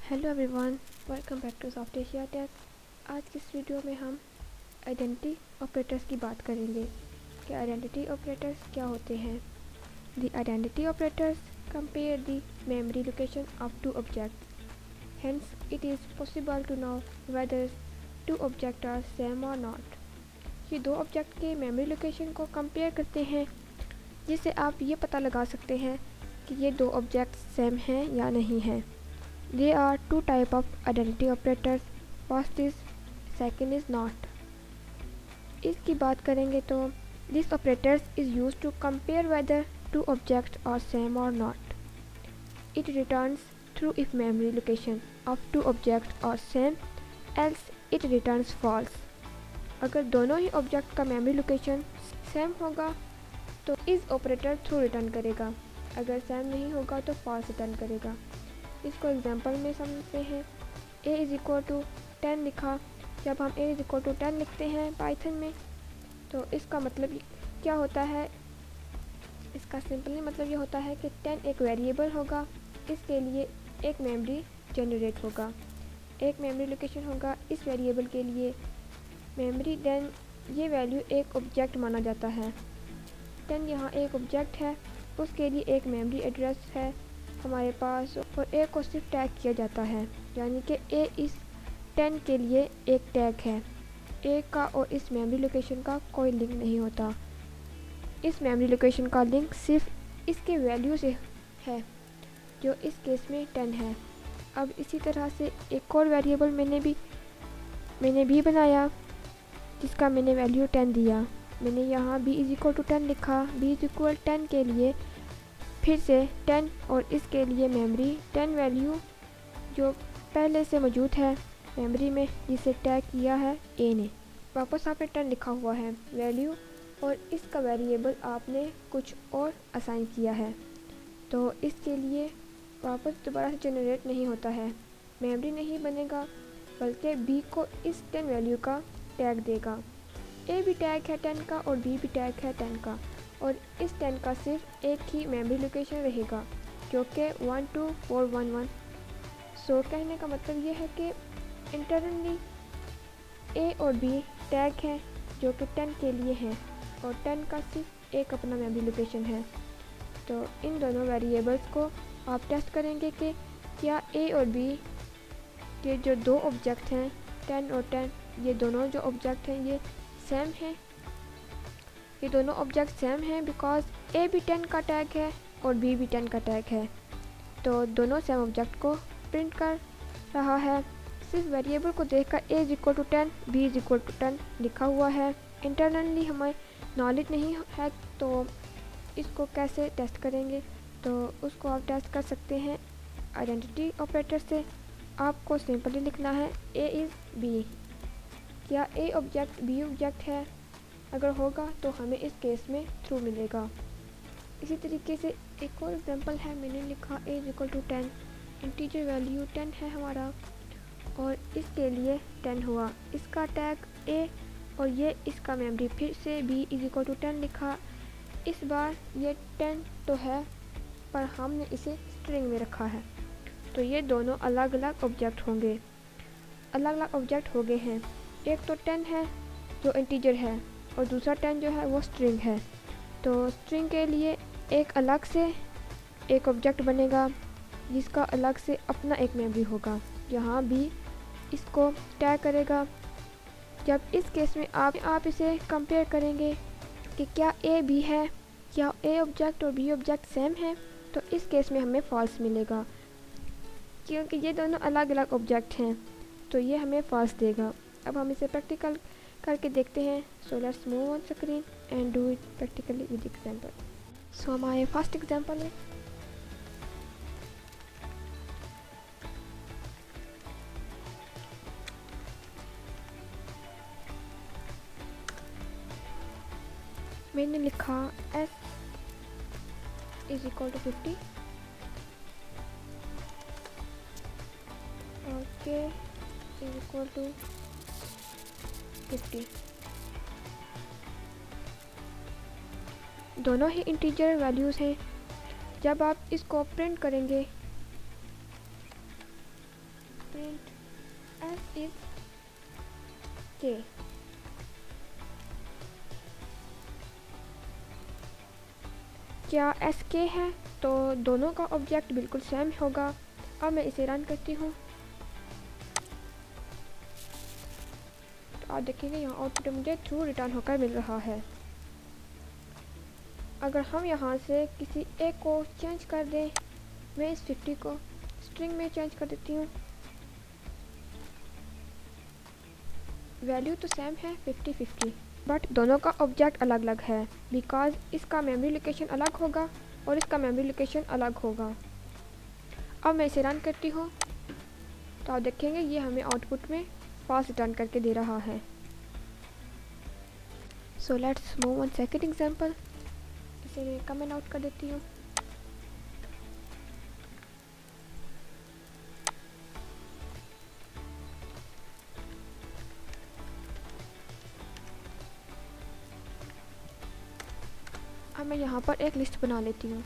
Hello everyone, welcome back to Soft Asia Tech. आज की इस वीडियो में हम आइडेंटिटी ऑपरेटर्स की बात करेंगे कि आइडेंटिटी ऑपरेटर्स क्या होते हैं। The identity operators compare the memory location of two objects, hence it is possible to know whether two object are same or not. ये दो ऑब्जेक्ट के मेमोरी लोकेशन को कंपेयर करते हैं, जिससे आप ये पता लगा सकते हैं कि ये दो ऑब्जेक्ट सेम हैं या नहीं हैं। There are two type of identity operators. First is, second is not. इसकी बात करेंगे तो this operators is used to compare whether two objects are same or not. It returns true if memory location of two objects are same, else it returns false. अगर दोनों ही object का memory location same होगा तो इस operator true return करेगा, अगर same नहीं होगा तो फॉल्स रिटर्न करेगा। इसको एग्जांपल में समझते हैं। a इज़ इक्वल टू 10 लिखा। जब हम a इज़ इक्वल टू 10 लिखते हैं पाइथन में तो इसका मतलब क्या होता है, इसका सिंपली मतलब ये होता है कि 10 एक वेरिएबल होगा, इसके लिए एक मेमोरी जनरेट होगा, एक मेमोरी लोकेशन होगा इस वेरिएबल के लिए मेमोरी। देन ये वैल्यू एक ऑब्जेक्ट माना जाता है। 10 यहाँ एक ऑब्जेक्ट है, उसके लिए एक मेमोरी एड्रेस है हमारे पास और a को सिर्फ टैग किया जाता है, यानी कि a इस 10 के लिए एक टैग है। a का और इस मेमोरी लोकेशन का कोई लिंक नहीं होता। इस मेमोरी लोकेशन का लिंक सिर्फ इसके वैल्यू से है, जो इस केस में 10 है। अब इसी तरह से एक और वेरिएबल मैंने भी बनाया, जिसका मैंने वैल्यू 10 दिया। मैंने यहाँ b इज़ इक्वल टू 10 लिखा। b इज़ इक्वल 10 के लिए फिर से 10 और इसके लिए मेमोरी 10 वैल्यू जो पहले से मौजूद है मेमोरी में, जिसे टैग किया है a ने। वापस आपने 10 लिखा हुआ है वैल्यू और इसका वेरिएबल आपने कुछ और असाइन किया है, तो इसके लिए वापस दोबारा से जनरेट नहीं होता है, मेमोरी नहीं बनेगा, बल्कि b को इस 10 वैल्यू का टैग देगा। a भी टैग है 10 का और b भी टैग है 10 का, और इस 10 का सिर्फ एक ही मेमोरी लोकेशन रहेगा, जो कि 12411। सो कहने का मतलब ये है कि इंटरनली a और b टैग हैं जो कि 10 के लिए हैं, और 10 का सिर्फ एक अपना मेमोरी लोकेशन है। तो इन दोनों वेरिएबल्स को आप टेस्ट करेंगे कि क्या a और b के जो दो ऑब्जेक्ट हैं 10 और 10, ये दोनों जो ऑब्जेक्ट हैं ये सेम हैं। ये दोनों ऑब्जेक्ट सेम हैं बिकॉज a भी 10 का टैग है और b भी 10 का टैग है, तो दोनों सेम ऑब्जेक्ट को प्रिंट कर रहा है। सिर्फ वेरिएबल को देखकर a is equal to 10, b is equal to 10 लिखा हुआ है। इंटरनली हमें नॉलेज नहीं है, तो इसको कैसे टेस्ट करेंगे, तो उसको आप टेस्ट कर सकते हैं आइडेंटिटी ऑपरेटर से। आपको सिंपली लिखना है a इज़ b, क्या a ऑब्जेक्ट b ऑब्जेक्ट है, अगर होगा तो हमें इस केस में ट्रू मिलेगा। इसी तरीके से एक और एग्जांपल है, मैंने लिखा a is equal to 10, integer value 10 है हमारा और इसके लिए 10 हुआ, इसका टैग a और ये इसका मेमोरी फिर से b इज़ इक्वल टू 10 लिखा। इस बार ये 10 तो है पर हमने इसे स्ट्रिंग में रखा है, तो ये दोनों अलग अलग ऑब्जेक्ट होंगे, अलग अलग ऑब्जेक्ट हो गए हैं। एक तो 10 है जो इंटीजर है और दूसरा 10 जो है वो स्ट्रिंग है, तो स्ट्रिंग के लिए एक अलग से एक ऑब्जेक्ट बनेगा जिसका अलग से अपना एक मेमोरी होगा, यहाँ भी इसको टैग करेगा। जब इस केस में आप इसे कंपेयर करेंगे कि क्या a b है, क्या a ऑब्जेक्ट और b ऑब्जेक्ट सेम है, तो इस केस में हमें फॉल्स मिलेगा, क्योंकि ये दोनों अलग अलग ऑब्जेक्ट हैं, तो ये हमें फॉल्स देगा। अब हम इसे प्रैक्टिकल करके देखते हैं। So let's move on screen and do it practically with example. So हमारे फर्स्ट एग्जांपल है, मैंने लिखा s इज़ इक्वल टू 50 और k इज़ इक्वल टू 50। दोनों ही इंटीजर वैल्यूज़ हैं। जब आप इसको प्रिंट करेंगे प्रिंट एस इज के। क्या एस के है तो दोनों का ऑब्जेक्ट बिल्कुल सेम होगा। अब मैं इसे रन करती हूँ तो आप देखेंगे यहाँ आउटपुट मुझे ट्रू रिटर्न होकर मिल रहा है। अगर हम यहाँ से किसी एक को चेंज कर दें, मैं इस 50 को स्ट्रिंग में चेंज कर देती हूँ। वैल्यू तो सेम है 50-50, बट दोनों का ऑब्जेक्ट अलग अलग है बिकॉज इसका मेमोरी लोकेशन अलग होगा और इसका मेमोरी लोकेशन अलग होगा। अब मैं इसे रन करती हूँ तो आप देखेंगे ये हमें आउटपुट में फॉल्स रिटर्न करके दे रहा है। सो let's move on second example. इसे मैं कमेंट आउट कर देती हूँ। अब मैं यहाँ पर एक लिस्ट बना लेती हूँ।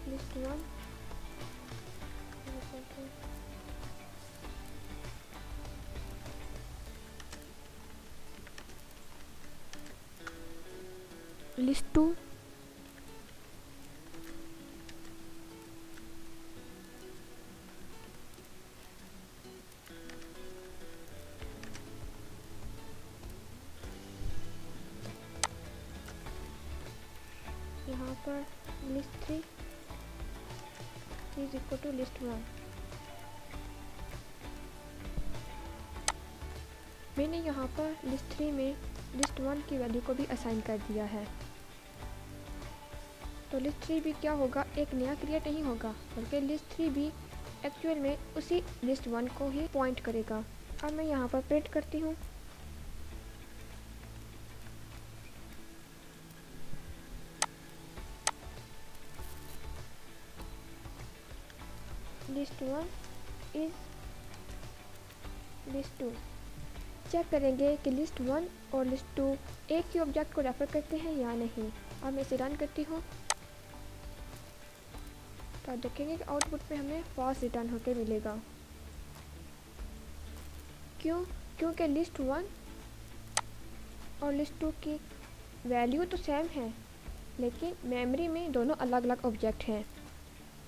लिस्ट 1 लिस्ट 2 यहाँ पर list 3 is equal to list 1। मैंने यहाँ पर लिस्ट 3 में लिस्ट 1 की वैल्यू को भी असाइन कर दिया है। तो लिस्ट 3 भी क्या होगा, एक नया क्रिएट नहीं होगा बल्कि लिस्ट 3 भी एक्चुअल में उसी लिस्ट 1 को ही पॉइंट करेगा। अब मैं यहाँ पर प्रिंट करती हूँ लिस्ट 1 इज लिस्ट 2। चेक करेंगे कि लिस्ट 1 और लिस्ट 2 एक ही ऑब्जेक्ट को रेफर करते हैं या नहीं। अब मैं इसे रन करती हूँ तो आप देखेंगे कि आउटपुट पे हमें फॉल्स रिटर्न होकर मिलेगा। क्योंकि लिस्ट 1 और लिस्ट 2 की वैल्यू तो सेम है लेकिन मेमोरी में दोनों अलग अलग ऑब्जेक्ट हैं।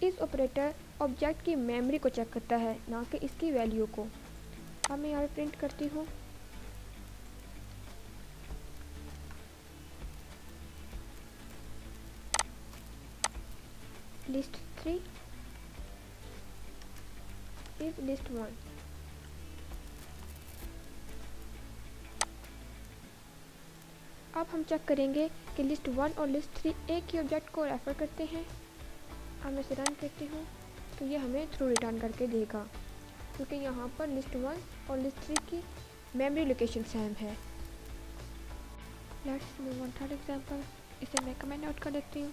इस ऑपरेटर ऑब्जेक्ट की मेमोरी को चेक करता है, ना कि इसकी वैल्यू को। अब मैं यहाँ पे प्रिंट करती हूँ लिस्ट 3 इज लिस्ट 1। अब हम चेक करेंगे कि लिस्ट 1 और लिस्ट 3 एक ही ऑब्जेक्ट को रेफर करते हैं। अब मैं इसे रन करती हूँ तो ये हमें ट्रू रिटर्न करके देगा क्योंकि यहाँ पर लिस्ट 1 और लिस्ट 3 की मेमोरी लोकेशन सेम है। Let's move on third example. इसे मैं कमेंट आउट कर देती हूँ।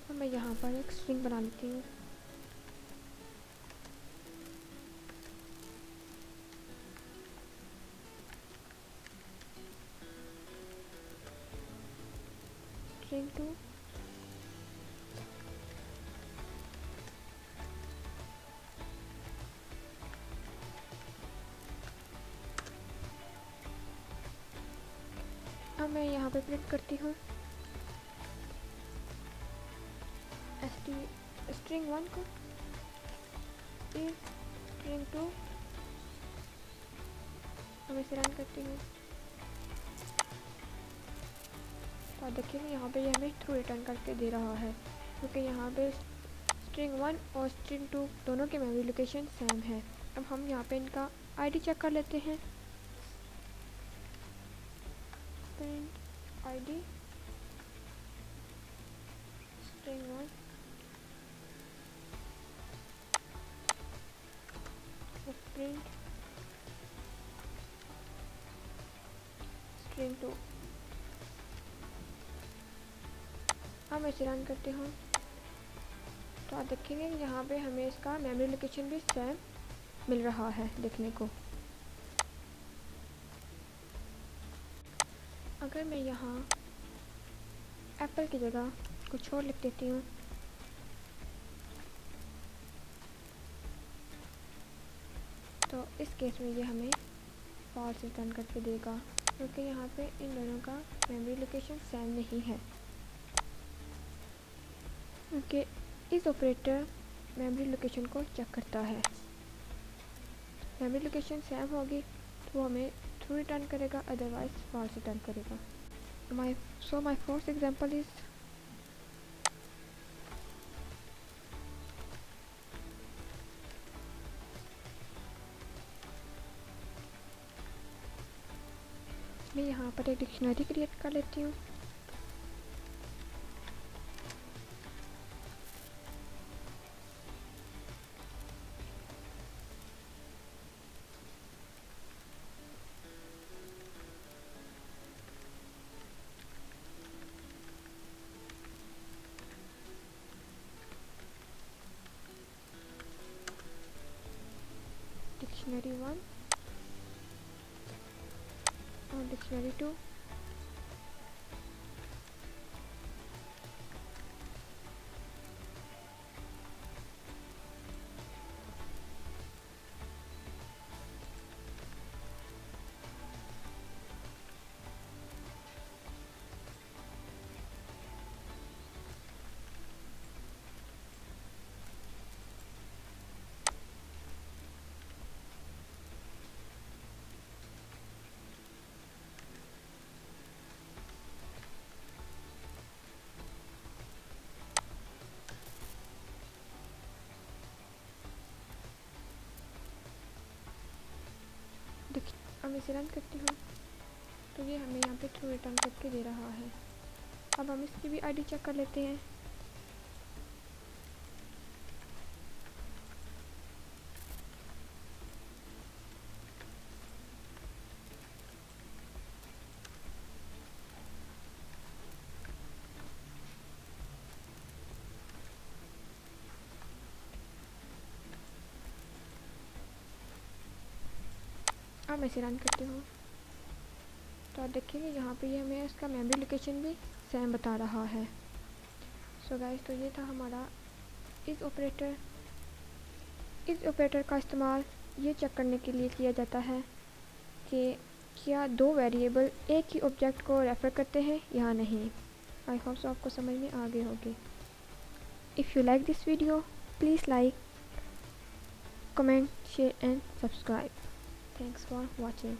और मैं यहाँ पर एक स्ट्रिंग बना लेती हूँ। स्ट्रिंग 2 अब मैं यहाँ पे प्रिंट करती हूँ स्ट्रिंग 1 को इज स्ट्रिंग 2। अब इसे रन करती हूँ तो देखिए यहाँ पे ये हमें ट्रू रिटर्न करके दे रहा है क्योंकि यहाँ पे स्ट्रिंग 1 और स्ट्रिंग 2 दोनों के मेमोरी लोकेशन सेम है। अब हम यहाँ पे इनका आईडी चेक कर लेते हैं। Print ID string 1 print string 2। अब मैं इसे रन करती हूँ तो आप देखेंगे यहाँ पे हमें इसका मेमोरी लोकेशन भी सेम मिल रहा है देखने को। अगर मैं यहाँ एप्पल की जगह कुछ और लिख देती हूँ। तो इस केस में ये हमें फॉल्स रिटर्न करके देगा, क्योंकि यहाँ पे इन दोनों का मेमोरी लोकेशन सेम नहीं है। क्योंकि इस ऑपरेटर मेमोरी लोकेशन को चेक करता है। मेमोरी लोकेशन सेम होगी तो वो हमें ट्रू रिटर्न करेगा, अदरवाइज फॉल्स रिटर्न करेगा। माई फर्स्ट एग्जांपल इज मैं यहाँ पर एक डिक्शनरी क्रिएट कर लेती हूँ। डिक्शनरी 1 और डिक्शनरी 2। अब इसे रन करती हूँ तो ये हमें यहाँ पे ट्रू रिटर्न करके दे रहा है। अब हम इसकी भी आईडी चेक कर लेते हैं। अब मैं इसे रन करती हूँ तो आप देखेंगे यहाँ पे ये हमें इसका मेमोरी लोकेशन भी सेम बता रहा है। सो गाइस, तो ये था हमारा इस ऑपरेटर का इस्तेमाल ये चेक करने के लिए किया जाता है कि क्या दो वेरिएबल एक ही ऑब्जेक्ट को रेफ़र करते हैं या नहीं। आई होप सो आपको समझ में आ गई होगी। If you like this video, please like, comment, share and subscribe. Thanks for watching.